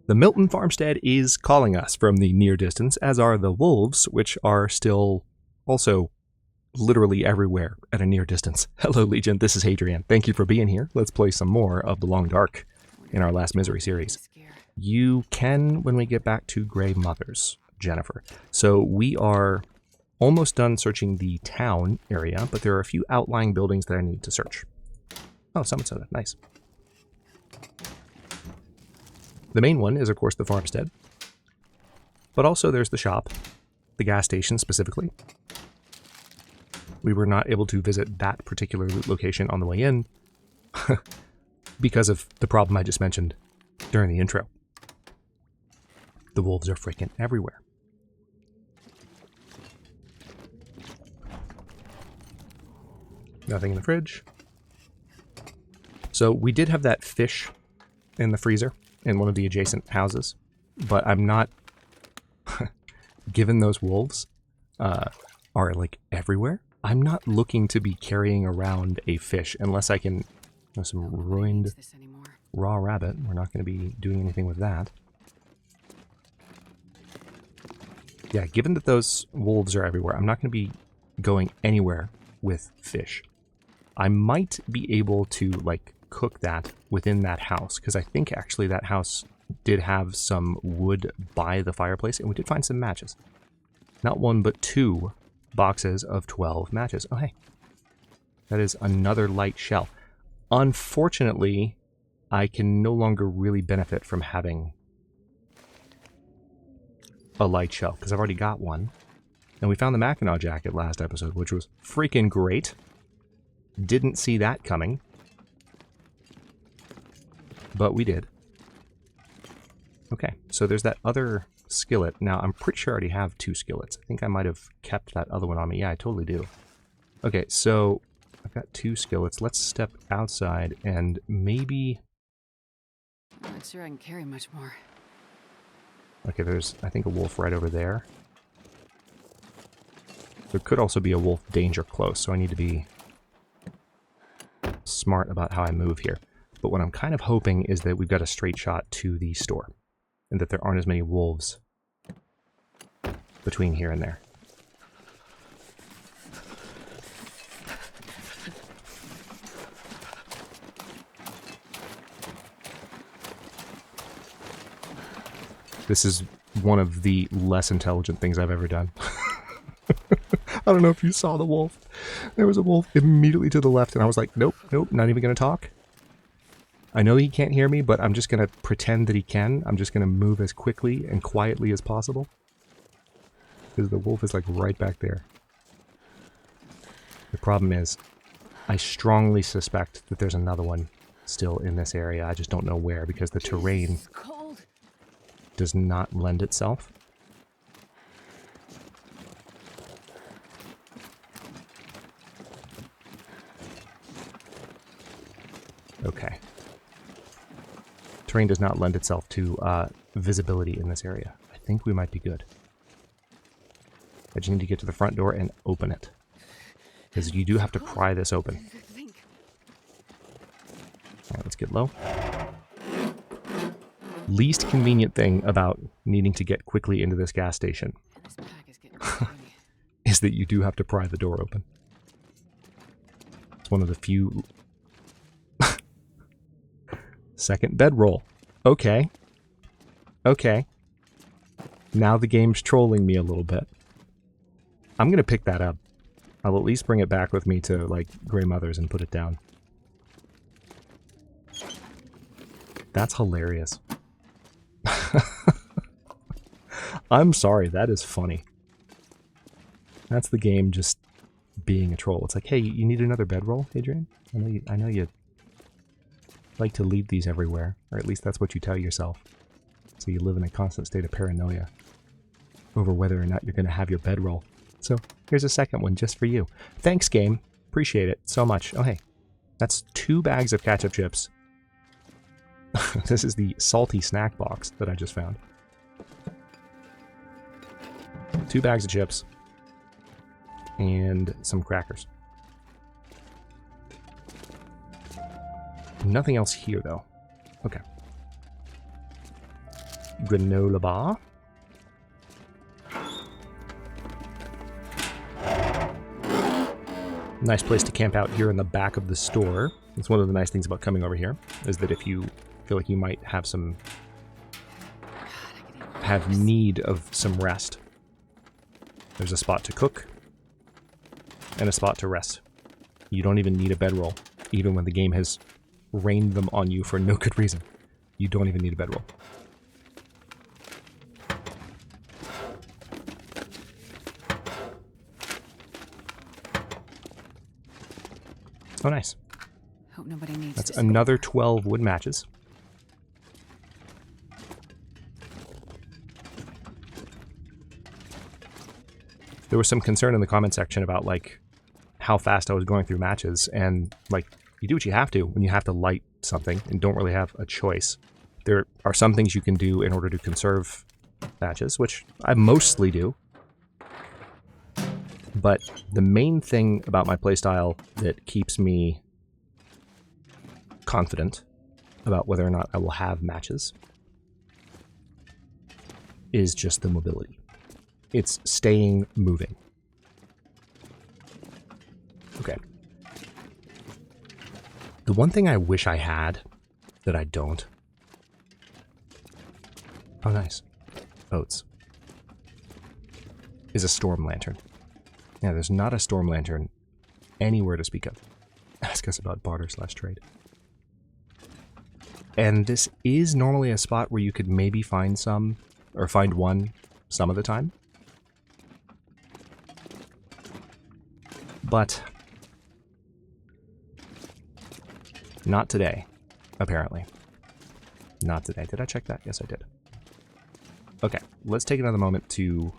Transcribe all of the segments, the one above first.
The Milton Farmstead is calling us from the near distance, as are the wolves, which are still also literally everywhere at a near distance. Hello, Legion. This is Hadrian. Thank you for being here. Let's play some more of The Long Dark in our last Misery series. You can when we get back to Grey Mothers, Jennifer. So we are almost done searching the town area, but there are a few outlying buildings that I need to search. Oh, Summit Soda. Nice. The main one is, of course, the farmstead. But also there's the shop, the gas station specifically. We were not able to visit that particular location on the way in because of the problem I just mentioned during the intro. The wolves are freaking everywhere. Nothing in the fridge. So we did have that fish in the freezer in one of the adjacent houses, but I'm not, given those wolves are like everywhere, I'm not looking to be carrying around a fish unless I can, some ruined raw rabbit. We're not going to be doing anything with that. Yeah, given that those wolves are everywhere, I'm not going to be going anywhere with fish. I might be able to, like, cook that within that house, because I think actually that house did have some wood by the fireplace, and we did find some matches. Not one, but 2 boxes of 12 matches. Oh, hey. That is another light shell. Unfortunately, I can no longer really benefit from having a light shell, because I've already got one. And we found the Mackinac jacket last episode, which was freaking great. Didn't see that coming. But we did. Okay, so there's that other skillet. Now, I'm pretty sure I already have 2 skillets. I think I might have kept that other one on me. Yeah, I totally do. Okay, so I've got 2 skillets. Let's step outside and maybe... I'm not sure I can carry much more. Okay, there's, I think, a wolf right over there. There could also be a wolf danger close, so I need to be smart about how I move here. But what I'm kind of hoping is that we've got a straight shot to the store, and that there aren't as many wolves between here and there. This is one of the less intelligent things I've ever done. I don't know if you saw the wolf. There was a wolf immediately to the left, and I was like, nope, nope, not even going to talk. I know he can't hear me, but I'm just going to pretend that he can. I'm just going to move as quickly and quietly as possible. Because the wolf is like right back there. The problem is, I strongly suspect that there's another one still in this area. I just don't know where, because the terrain does not lend itself. Okay. Terrain does not lend itself to visibility in this area. I think we might be good. I just need to get to the front door and open it. Because you do have to pry this open. Alright, let's get low. Least convenient thing about needing to get quickly into this gas station is that you do have to pry the door open. It's one of the few... Second bedroll. Okay. Okay. Now the game's trolling me a little bit. I'm going to pick that up. I'll at least bring it back with me to, like, Grey Mothers and put it down. That's hilarious. I'm sorry, that is funny. That's the game just being a troll. It's like, hey, you need another bedroll, Hadrian? I know you like to leave these everywhere, or at least that's what you tell yourself. So you live in a constant state of paranoia over whether or not you're going to have your bedroll. So here's a second one just for you. Thanks, game. Appreciate it so much. Oh, hey. That's 2 bags of ketchup chips. This is the salty snack box that I just found. 2 bags of chips. And some crackers. Nothing else here, though. Okay. granola bar. Nice place to camp out here in the back of the store. It's one of the nice things about coming over here, is that if you feel like you might have need of some rest, there's a spot to cook and a spot to rest. You don't even need a bedroll, even when the game has rained them on you for no good reason. You don't even need a bedroll. Oh, nice. Hope nobody needs That's this another score. 12 wood matches. There was some concern in the comment section about, like, how fast I was going through matches, and, like, you do what you have to when you have to light something and don't really have a choice. There are some things you can do in order to conserve matches, which I mostly do. But the main thing about my playstyle that keeps me confident about whether or not I will have matches is just the mobility. It's staying moving. Okay. The one thing I wish I had that I don't. Oh, nice. Oats. Is a storm lantern. Yeah, there's not a storm lantern anywhere to speak of. Ask us about barter/trade. And this is normally a spot where you could maybe find some, or find one some of the time. But not today, apparently. Not today. Did I check that? Yes, I did. Okay, let's take another moment to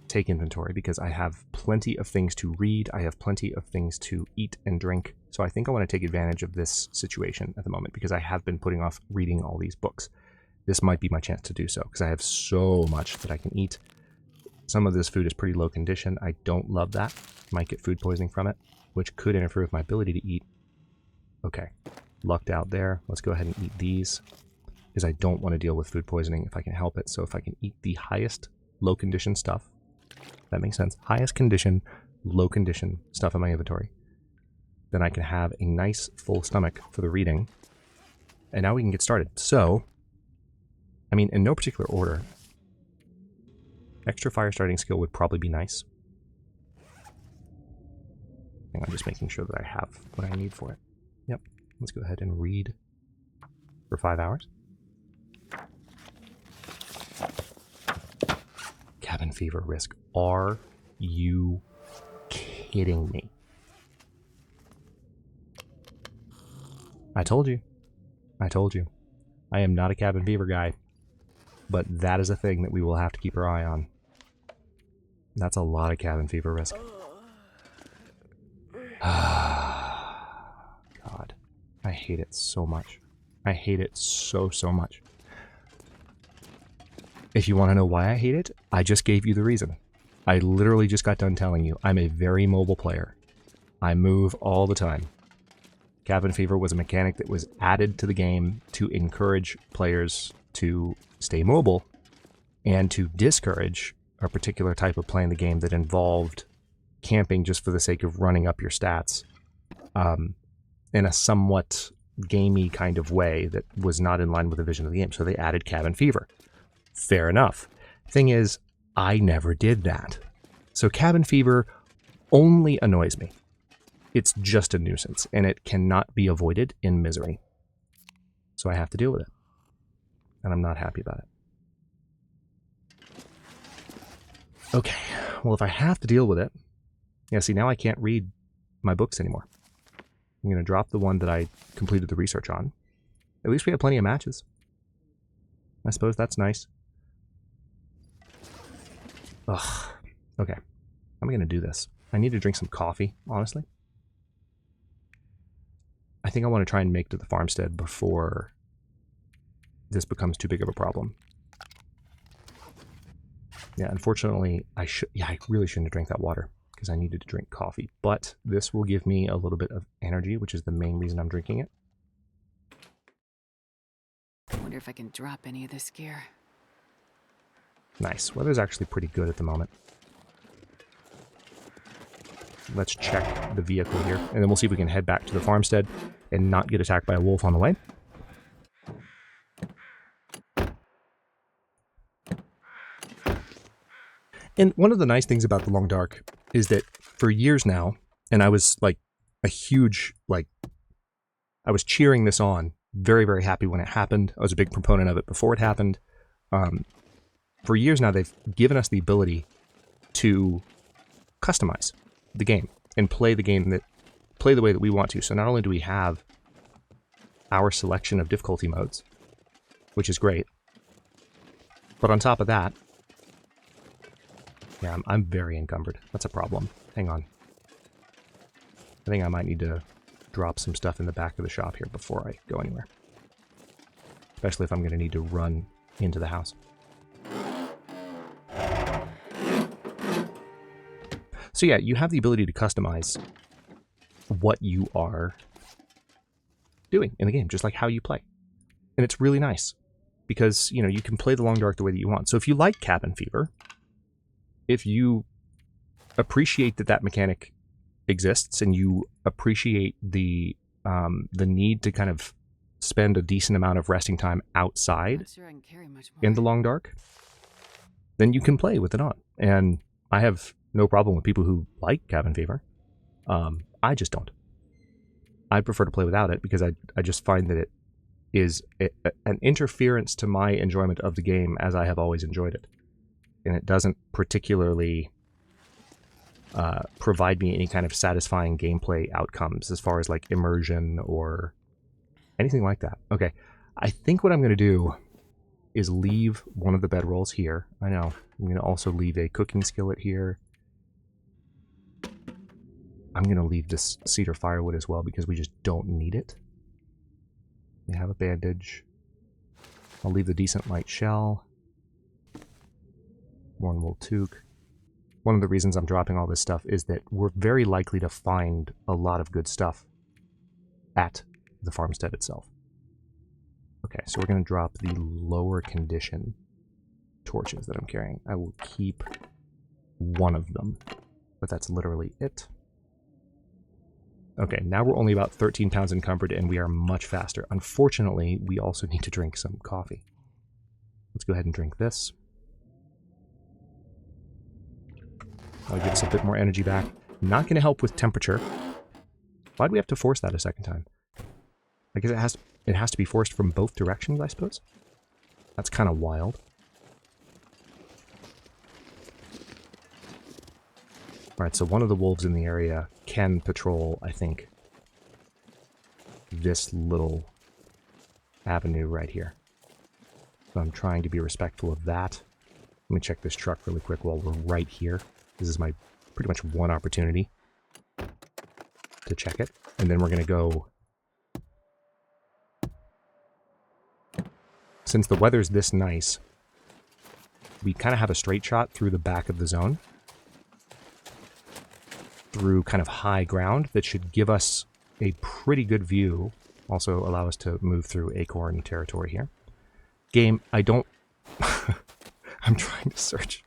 take inventory, because I have plenty of things to read. I have plenty of things to eat and drink. So I think I want to take advantage of this situation at the moment, because I have been putting off reading all these books. This might be my chance to do so, because I have so much that I can eat. Some of this food is pretty low condition. I don't love that. Might get food poisoning from it, which could interfere with my ability to eat. Okay, lucked out there. Let's go ahead and eat these, because I don't want to deal with food poisoning if I can help it. So if I can eat the highest low condition stuff, that makes sense. Highest condition, low condition stuff in my inventory. Then I can have a nice full stomach for the reading. And now we can get started. So, I mean, in no particular order, extra fire starting skill would probably be nice. I think I'm just making sure that I have what I need for it. Yep. Let's go ahead and read for 5 hours. Cabin fever risk. Are you kidding me? I told you. I told you. I am not a cabin fever guy, but that is a thing that we will have to keep our eye on. That's a lot of cabin fever risk. God. I hate it so much. I hate it so much. If you want to know why I hate it, I just gave you the reason. I literally just got done telling you I'm a very mobile player. I move all the time. Cabin fever was a mechanic that was added to the game to encourage players to stay mobile and to discourage a particular type of playing the game that involved camping just for the sake of running up your stats in a somewhat gamey kind of way that was not in line with the vision of the game. So they added cabin fever. Fair enough. Thing is, I never did that. So cabin fever only annoys me. It's just a nuisance, and it cannot be avoided in misery. So I have to deal with it. And I'm not happy about it. Okay, well, if I have to deal with it... Yeah, see, now I can't read my books anymore. I'm going to drop the one that I completed the research on. At least we have plenty of matches. I suppose that's nice. Ugh. Okay. I'm going to do this. I need to drink some coffee, honestly. I think I want to try and make it to the farmstead before this becomes too big of a problem. Yeah, unfortunately, I really shouldn't have drank that water because I needed to drink coffee. But this will give me a little bit of energy, which is the main reason I'm drinking it. I wonder if I can drop any of this gear. Nice. Weather's actually pretty good at the moment. Let's check the vehicle here, and then we'll see if we can head back to the farmstead and not get attacked by a wolf on the way. And one of the nice things about the Long Dark is that for years now, and I was like a huge, I was cheering this on, very, very happy when it happened. I was a big proponent of it before it happened. For years now, they've given us the ability to customize the game and play the way that we want to. So not only do we have our selection of difficulty modes, which is great, but on top of that, yeah, I'm very encumbered. That's a problem. Hang on. I think I might need to drop some stuff in the back of the shop here before I go anywhere. Especially if I'm going to need to run into the house. So yeah, you have the ability to customize what you are doing in the game, just like how you play. And it's really nice because, you know, you can play the Long Dark the way that you want. So if you like Cabin Fever, if you appreciate that mechanic exists and you appreciate the need to kind of spend a decent amount of resting time outside in the Long Dark, then you can play with it on. And I have no problem with people who like Cabin Fever. I just don't. I prefer to play without it because I just find that it is an interference to my enjoyment of the game as I have always enjoyed it. And it doesn't particularly provide me any kind of satisfying gameplay outcomes as far as like immersion or anything like that. Okay, I think what I'm going to do is leave one of the bedrolls here. I know. I'm going to also leave a cooking skillet here. I'm going to leave this cedar firewood as well because we just don't need it. We have a bandage. I'll leave the decent light shell. One wool toque. One of the reasons I'm dropping all this stuff is that we're very likely to find a lot of good stuff at the farmstead itself. Okay, so we're going to drop the lower condition torches that I'm carrying. I will keep one of them, but that's literally it. Okay, now we're only about 13 pounds encumbered and we are much faster. Unfortunately, we also need to drink some coffee. Let's go ahead and drink this. That'll give us a bit more energy back. Not going to help with temperature. Why do we have to force that a second time? I guess it has to be forced from both directions, I suppose. That's kind of wild. Alright, so one of the wolves in the area can patrol, I think, this little avenue right here. So I'm trying to be respectful of that. Let me check this truck really quick while we're right here. This is my pretty much one opportunity to check it. And then we're going to go... Since the weather's this nice, we kind of have a straight shot through the back of the zone. Through kind of high ground that should give us a pretty good view. Also allow us to move through acorn territory here. Game, I don't... I'm trying to search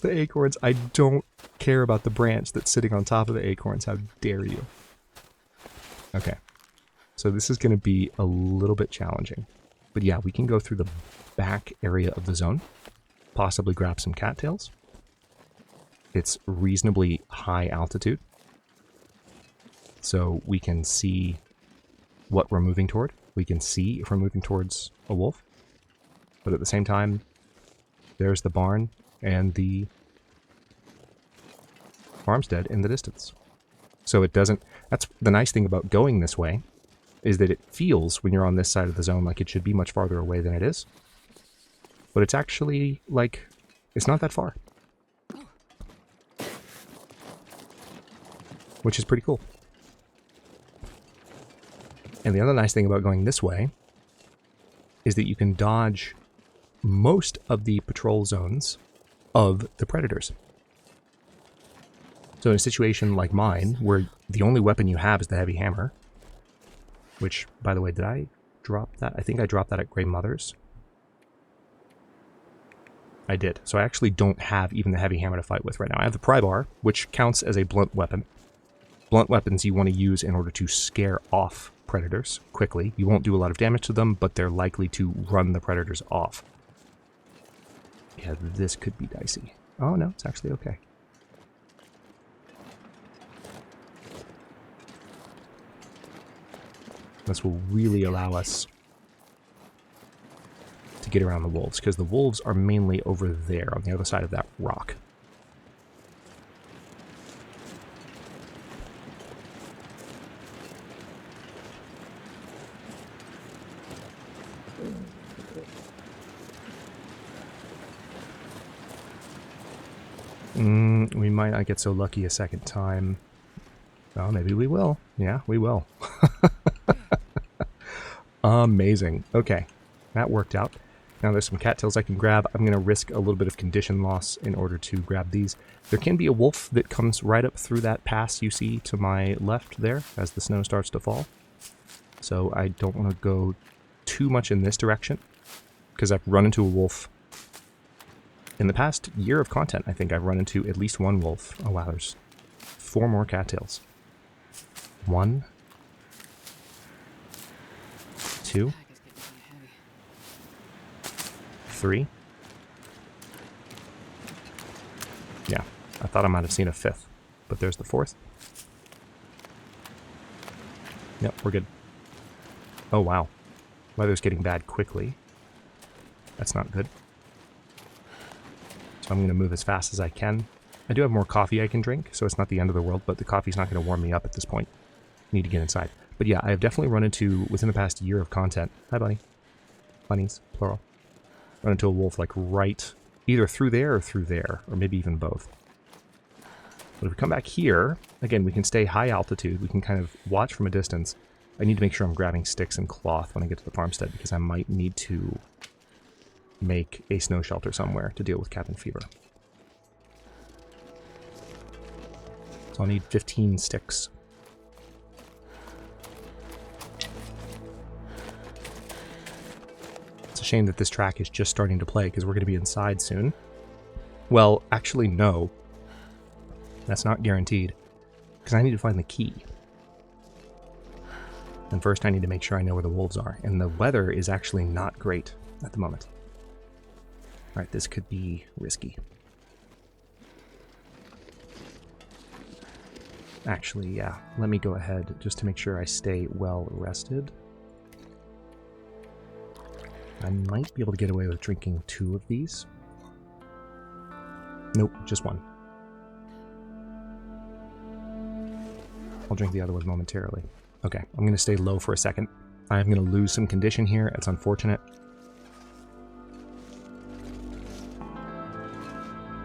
the acorns. I don't care about the branch that's sitting on top of the acorns. How dare you? Okay. So this is going to be a little bit challenging. But yeah, we can go through the back area of the zone. Possibly grab some cattails. It's reasonably high altitude. So we can see what we're moving toward. We can see if we're moving towards a wolf. But at the same time, there's the barn and the farmstead in the distance. So it doesn't... That's the nice thing about going this way, is that it feels, when you're on this side of the zone, like it should be much farther away than it is. But it's actually, like, it's not that far. Which is pretty cool. And the other nice thing about going this way is that you can dodge most of the patrol zones of the predators. So in a situation like mine, where the only weapon you have is the heavy hammer, which, by the way, did I drop that? I think I dropped that at Grey Mother's. I did. So I actually don't have even the heavy hammer to fight with right now. I have the pry bar, which counts as a blunt weapon. Blunt weapons you want to use in order to scare off predators quickly. You won't do a lot of damage to them, but they're likely to run the predators off. Yeah, this could be dicey. Oh no, it's actually okay. This will really allow us to get around the wolves, because the wolves are mainly over there on the other side of that rock. We might not get so lucky a second time. Oh, maybe we will. Yeah, we will. Amazing. Okay, that worked out. Now there's some cattails I can grab. I'm going to risk a little bit of condition loss in order to grab these. There can be a wolf that comes right up through that pass you see to my left there as the snow starts to fall. So I don't want to go too much in this direction, because I've run into a wolf. In the past year of content, I think I've run into at least one wolf. Oh wow, there's 4 more cattails. 1, 2, 3. Yeah, I thought I might have seen a 5th, but there's the 4th. Yep, we're good. Oh wow, weather's getting bad quickly. That's not good. So I'm going to move as fast as I can. I do have more coffee I can drink, so it's not the end of the world, but the coffee's not going to warm me up at this point. Need to get inside. But yeah, I have definitely run into, within the past year of content, hi bunny, bunnies, plural, run into a wolf like right, either through there, or maybe even both. But if we come back here, again, we can stay high altitude, we can kind of watch from a distance. I need to make sure I'm grabbing sticks and cloth when I get to the farmstead, because I might need to make a snow shelter somewhere to deal with cabin fever. So I'll need 15 sticks. It's a shame that this track is just starting to play, because we're going to be inside soon. Well, actually no. That's not guaranteed, because I need to find the key. And first I need to make sure I know where the wolves are, and the weather is actually not great at the moment. Alright, this could be risky. Actually, yeah, let me go ahead just to make sure I stay well rested. I might be able to get away with drinking 2 of these. Nope, just 1. I'll drink the other one momentarily. Okay, I'm going to stay low for a second. I'm going to lose some condition here. It's unfortunate.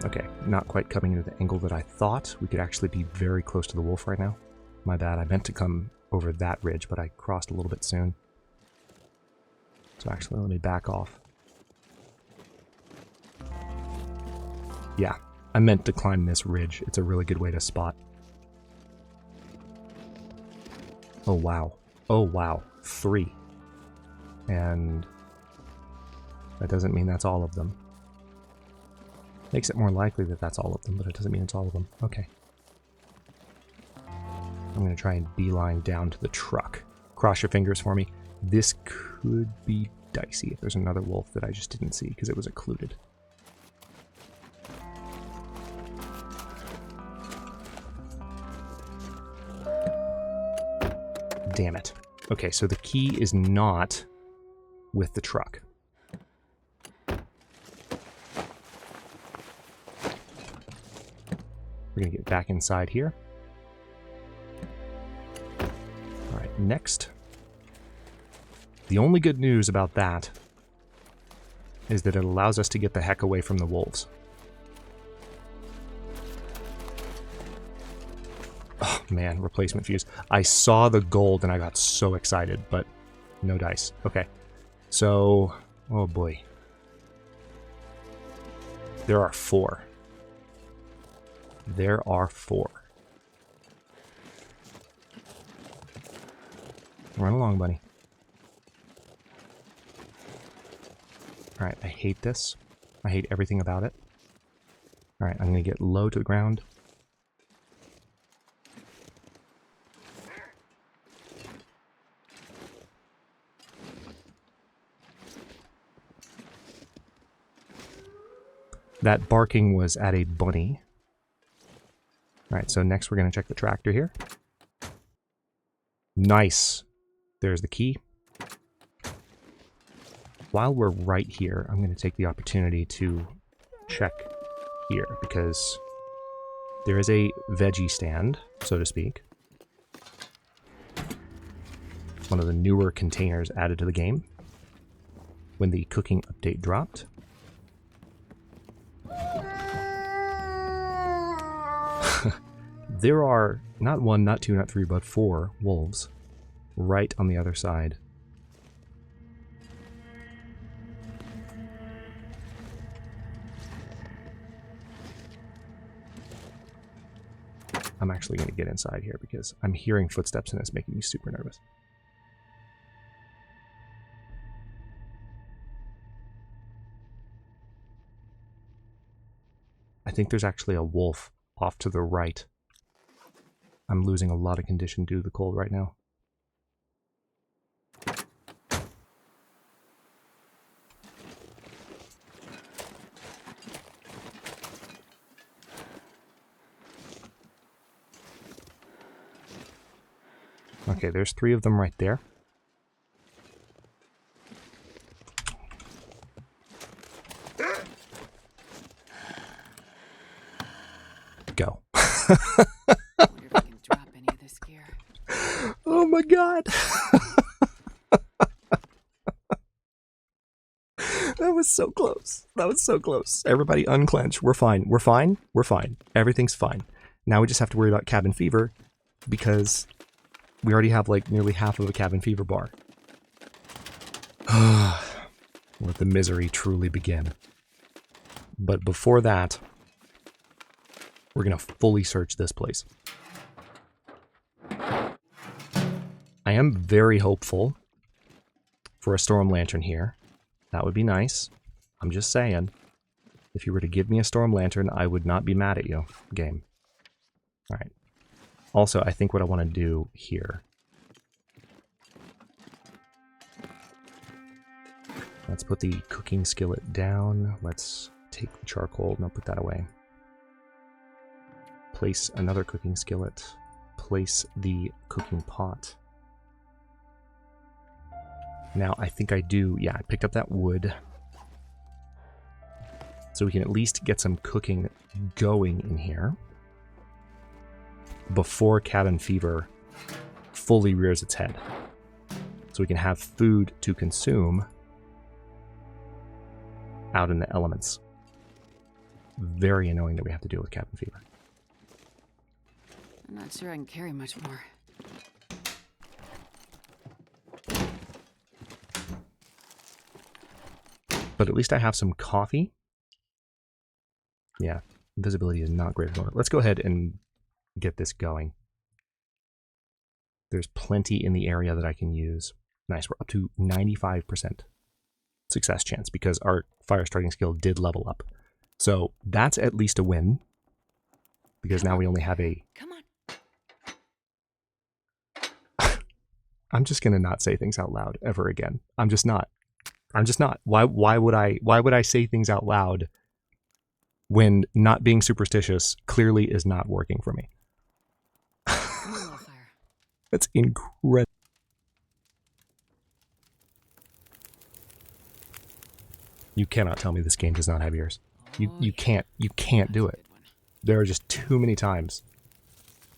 Okay, not quite coming into the angle that I thought. We could actually be very close to the wolf right now. My bad, I meant to come over that ridge, but I crossed a little bit soon. So actually, let me back off. Yeah, I meant to climb this ridge. It's a really good way to spot. Oh wow. Oh wow. 3. And that doesn't mean that's all of them. Makes it more likely that that's all of them, but it doesn't mean it's all of them. Okay. I'm going to try and beeline down to the truck. Cross your fingers for me. This could be dicey if there's another wolf that I just didn't see because it was occluded. Damn it. Okay, so the key is not with the truck. We're going to get back inside here. Alright, next. The only good news about that is that it allows us to get the heck away from the wolves. Oh man, replacement fuse. I saw the gold and I got so excited, but no dice. Okay, so, oh boy. There are 4. There are 4. Run along, buddy. Alright, I hate this. I hate everything about it. Alright, I'm going to get low to the ground. That barking was at a bunny. Alright, so next we're going to check the tractor here. Nice. There's the key. While we're right here, I'm going to take the opportunity to check here, because there is a veggie stand, so to speak. One of the newer containers added to the game when the cooking update dropped. There are not one, not two, not three, but 4 wolves right on the other side. I'm actually going to get inside here because I'm hearing footsteps and it's making me super nervous. I think there's actually a wolf off to the right. I'm losing a lot of condition due to the cold right now. Okay, there's 3 of them right there. Go. Oh my god! That was so close. That was so close. Everybody unclench. We're fine. We're fine. We're fine. Everything's fine. Now we just have to worry about cabin fever because we already have like nearly half of a cabin fever bar. Let the misery truly begin. But before that, we're going to fully search this place. I am very hopeful for a storm lantern here. That would be nice. I'm just saying. If you were to give me a storm lantern, I would not be mad at you, game. Alright. Also, I think what I want to do here... Let's put the cooking skillet down. Let's take the charcoal. No, put that away. Place another cooking skillet. Place the cooking pot. Now, I think I do... Yeah, I picked up that wood. So we can at least get some cooking going in here before cabin fever fully rears its head. So we can have food to consume out in the elements. Very annoying that we have to deal with cabin fever. I'm not sure I can carry much more. But at least I have some coffee. Yeah, visibility is not great at the moment. Let's go ahead and get this going. There's plenty in the area that I can use. Nice, we're up to 95% success chance because our fire starting skill did level up. So that's at least a win. Because now we only have a... Come on. I'm just going to not say things out loud ever again. I'm just not. I'm just not. Why would I say things out loud when not being superstitious clearly is not working for me? That's incredible. You cannot tell me this game does not have ears. You can't do it. There are just too many times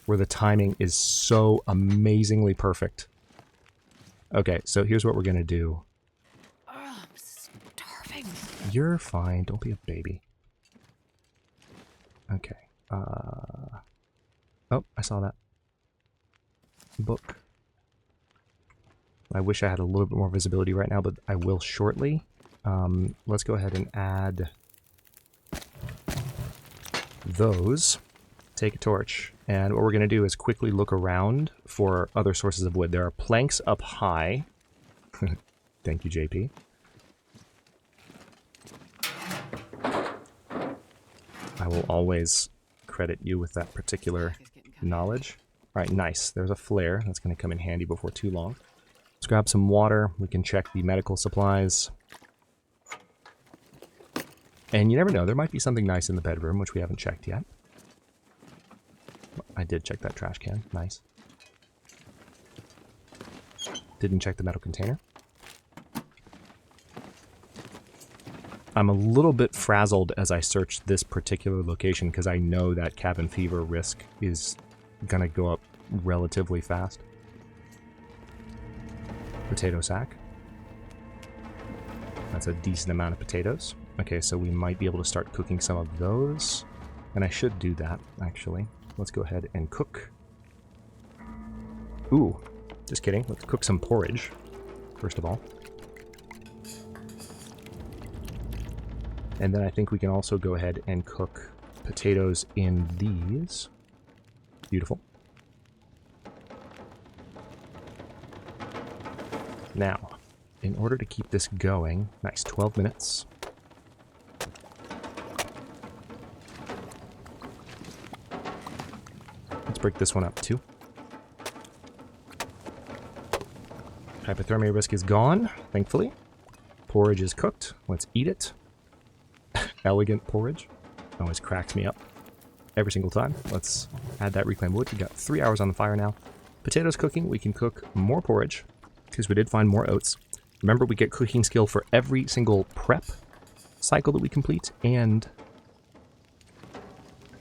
where the timing is so amazingly perfect. Okay, so here's what we're gonna do. I'm starving. You're fine. Don't be a baby. Okay. Oh, I saw that. Book. I wish I had a little bit more visibility right now, but I will shortly. Let's go ahead and add those. Take a torch. And what we're going to do is quickly look around for other sources of wood. There are planks up high. Thank you, JP. I will always credit you with that particular knowledge. Alright, nice. There's a flare. That's going to come in handy before too long. Let's grab some water. We can check the medical supplies. And you never know, there might be something nice in the bedroom, which we haven't checked yet. I did check that trash can. Nice. Didn't check the metal container. I'm a little bit frazzled as I search this particular location because I know that cabin fever risk is going to go up relatively fast. Potato sack. That's a decent amount of potatoes. Okay, so we might be able to start cooking some of those. And I should do that, actually. Let's go ahead and cook. Ooh, just kidding. Let's cook some porridge, first of all. And then I think we can also go ahead and cook potatoes in these. Beautiful. Now, in order to keep this going, nice, 12 minutes. Let's break this one up too. Hypothermia risk is gone, thankfully. Porridge is cooked. Let's eat it. Elegant porridge. Always cracks me up. Every single time. Let's add that reclaimed wood. We got 3 hours on the fire now. Potatoes cooking. We can cook more porridge because we did find more oats. Remember, we get cooking skill for every single prep cycle that we complete and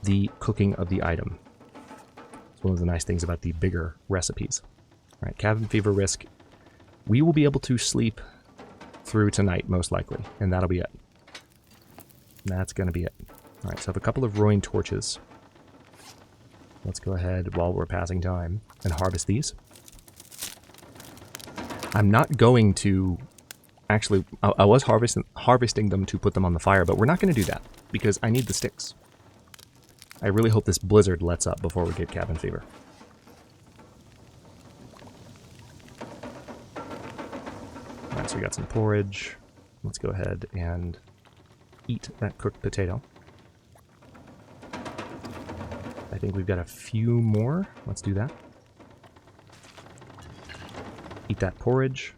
the cooking of the item. It's one of the nice things about the bigger recipes. All right, cabin fever risk. We will be able to sleep through tonight, most likely, and that'll be it. That's going to be it. All right, so I have a couple of rowing torches. Let's go ahead while we're passing time and harvest these. I'm not going to... Actually, I was harvesting them to put them on the fire, but we're not going to do that because I need the sticks. I really hope this blizzard lets up before we get cabin fever. Alright, so we got some porridge. Let's go ahead and eat that cooked potato. I think we've got a few more. Let's do that. Eat that porridge.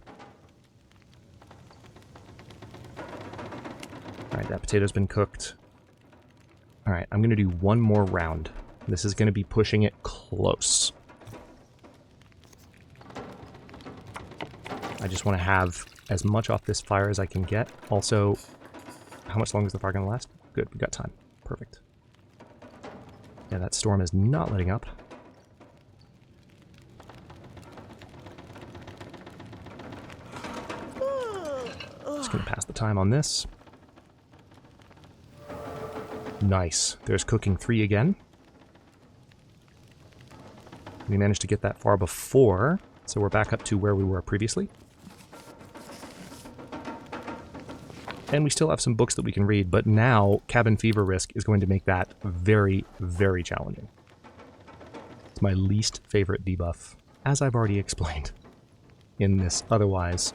Alright, that potato's been cooked. Alright, I'm going to do one more round. This is going to be pushing it close. I just want to have as much off this fire as I can get. Also, how much longer is the fire going to last? Good, we've got time. Perfect. Yeah, that storm is not letting up. Just going to pass the time on this. Nice. There's cooking 3 again. We managed to get that far before, so we're back up to where we were previously. And we still have some books that we can read, but now cabin fever risk is going to make that very, very challenging. It's my least favorite debuff, as I've already explained, in this otherwise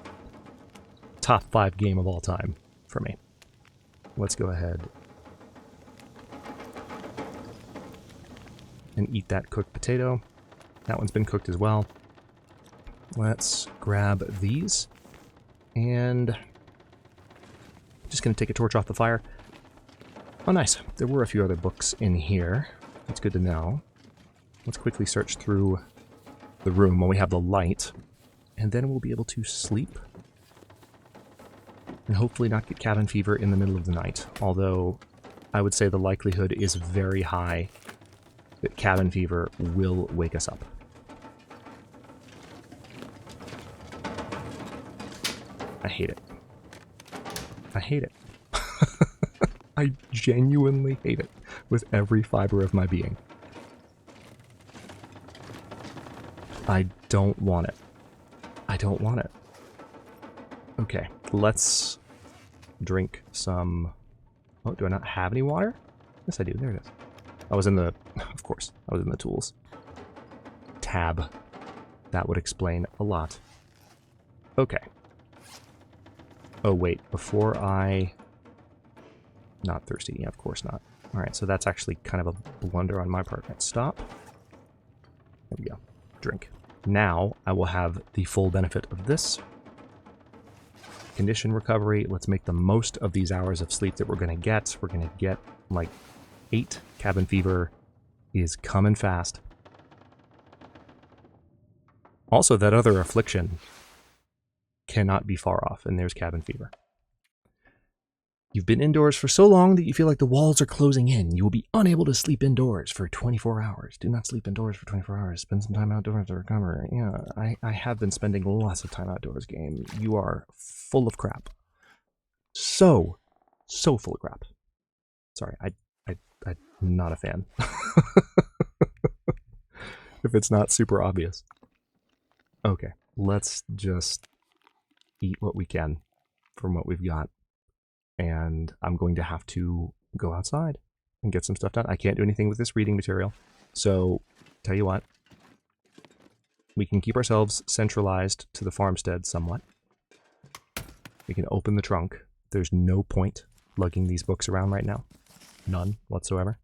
top 5 game of all time for me. Let's go ahead and eat that cooked potato. That one's been cooked as well. Let's grab these and just going to take a torch off the fire. Oh, nice. There were a few other books in here. That's good to know. Let's quickly search through the room while we have the light, and then we'll be able to sleep and hopefully not get cabin fever in the middle of the night, although I would say the likelihood is very high that cabin fever will wake us up. I hate it. I hate it. I genuinely hate it with every fiber of my being. I don't want it. I don't want it. Okay, let's drink some... Oh, do I not have any water? Yes, I do. There it is. I was in the... Of course, I was in the tools tab. That would explain a lot. Okay. Oh, wait. Before I... Not thirsty. Yeah, of course not. Alright, so that's actually kind of a blunder on my part. Let's stop. There we go. Drink. Now I will have the full benefit of this. Condition recovery. Let's make the most of these hours of sleep that we're going to get. We're going to get like 8. Cabin fever is coming fast. Also, that other affliction cannot be far off, and there's cabin fever. You've been indoors for so long that you feel like the walls are closing in. You will be unable to sleep indoors for 24 hours. Do not sleep indoors for 24 hours. Spend some time outdoors to recover. Yeah, I have been spending lots of time outdoors, game. You are full of crap. So full of crap. Sorry, I'm not a fan. If it's not super obvious. Okay, let's just eat what we can from what we've got. And I'm going to have to go outside and get some stuff done. I can't do anything with this reading material. So, tell you what. We can keep ourselves centralized to the farmstead somewhat. We can open the trunk. There's no point lugging these books around right now. None whatsoever.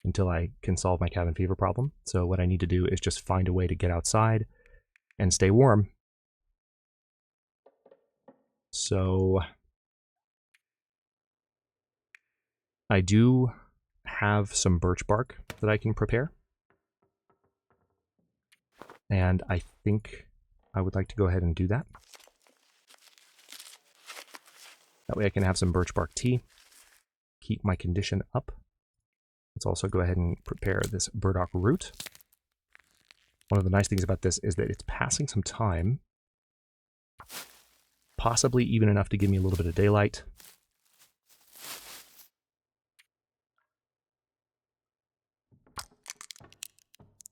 Until I can solve my cabin fever problem. So what I need to do is just find a way to get outside and stay warm. So I do have some birch bark that I can prepare. And I think I would like to go ahead and do that. That way I can have some birch bark tea. Keep my condition up. Let's also go ahead and prepare this burdock root. One of the nice things about this is that it's passing some time. Possibly even enough to give me a little bit of daylight.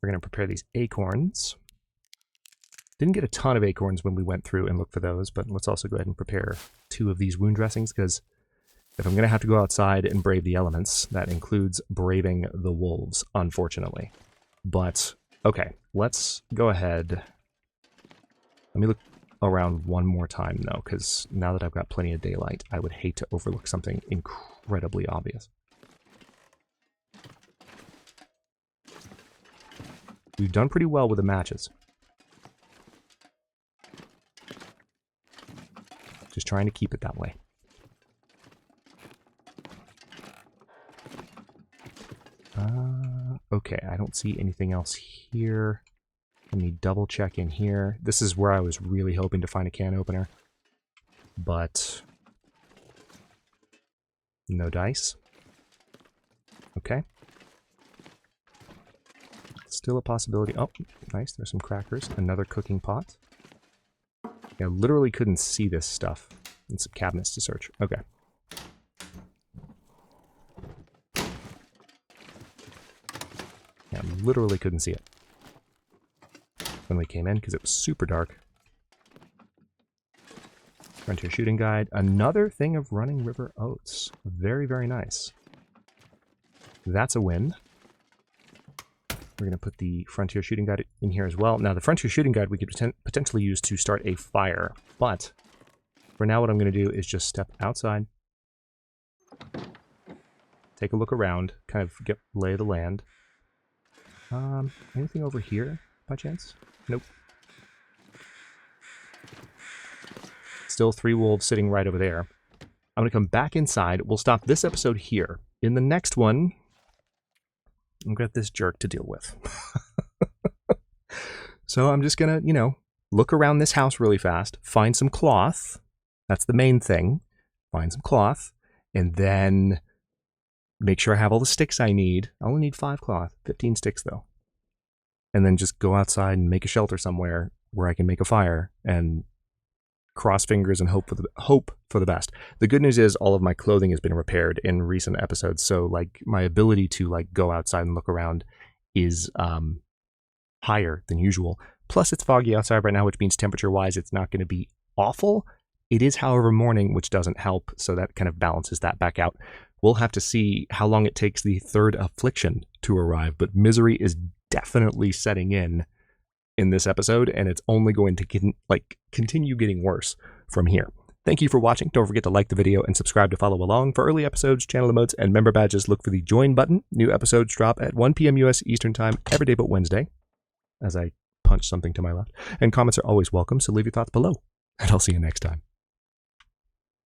We're going to prepare these acorns. Didn't get a ton of acorns when we went through and looked for those, but let's also go ahead and prepare 2 of these wound dressings, because if I'm going to have to go outside and brave the elements, that includes braving the wolves, unfortunately. But, okay, let's go ahead. Let me look around one more time, though, because now that I've got plenty of daylight, I would hate to overlook something incredibly obvious. We've done pretty well with the matches. Just trying to keep it that way. Okay, I don't see anything else here. Let me double check in here. This is where I was really hoping to find a can opener. But no dice. Okay. Still a possibility. Oh, nice. There's some crackers. Another cooking pot. I literally couldn't see this stuff. And some cabinets to search. Okay. Yeah, literally couldn't see it when we came in because it was super dark. Frontier shooting guide. Another thing of running river oats. Very, very nice. That's a win. We're going to put the Frontier Shooting Guide in here as well. Now, the Frontier Shooting Guide we could potentially use to start a fire, but for now what I'm going to do is just step outside, take a look around, kind of get lay of the land. Anything over here, by chance? Nope. Still 3 wolves sitting right over there. I'm going to come back inside. We'll stop this episode here. In the next one, I've got this jerk to deal with. So I'm just gonna, look around this house really fast, find some cloth. That's the main thing. Find some cloth, and then make sure I have all the sticks I need. I only need 5 cloth, 15 sticks though. And then just go outside and make a shelter somewhere where I can make a fire and cross fingers and hope for the best. The good news is all of my clothing has been repaired in recent episodes, so like my ability to go outside and look around is higher than usual. Plus it's foggy outside right now, which means temperature wise it's not going to be awful. It is, however, morning, which doesn't help, so that kind of balances that back out. We'll have to see how long it takes the 3rd affliction to arrive, but misery is definitely setting in this episode, and it's only going to continue getting worse from here. Thank you for watching. Don't forget to like the video and subscribe to follow along. For early episodes, channel emotes, and member badges, look for the join button. New episodes drop at 1 p.m. US Eastern Time every day but Wednesday, as I punch something to my left. And comments are always welcome, so leave your thoughts below. And I'll see you next time.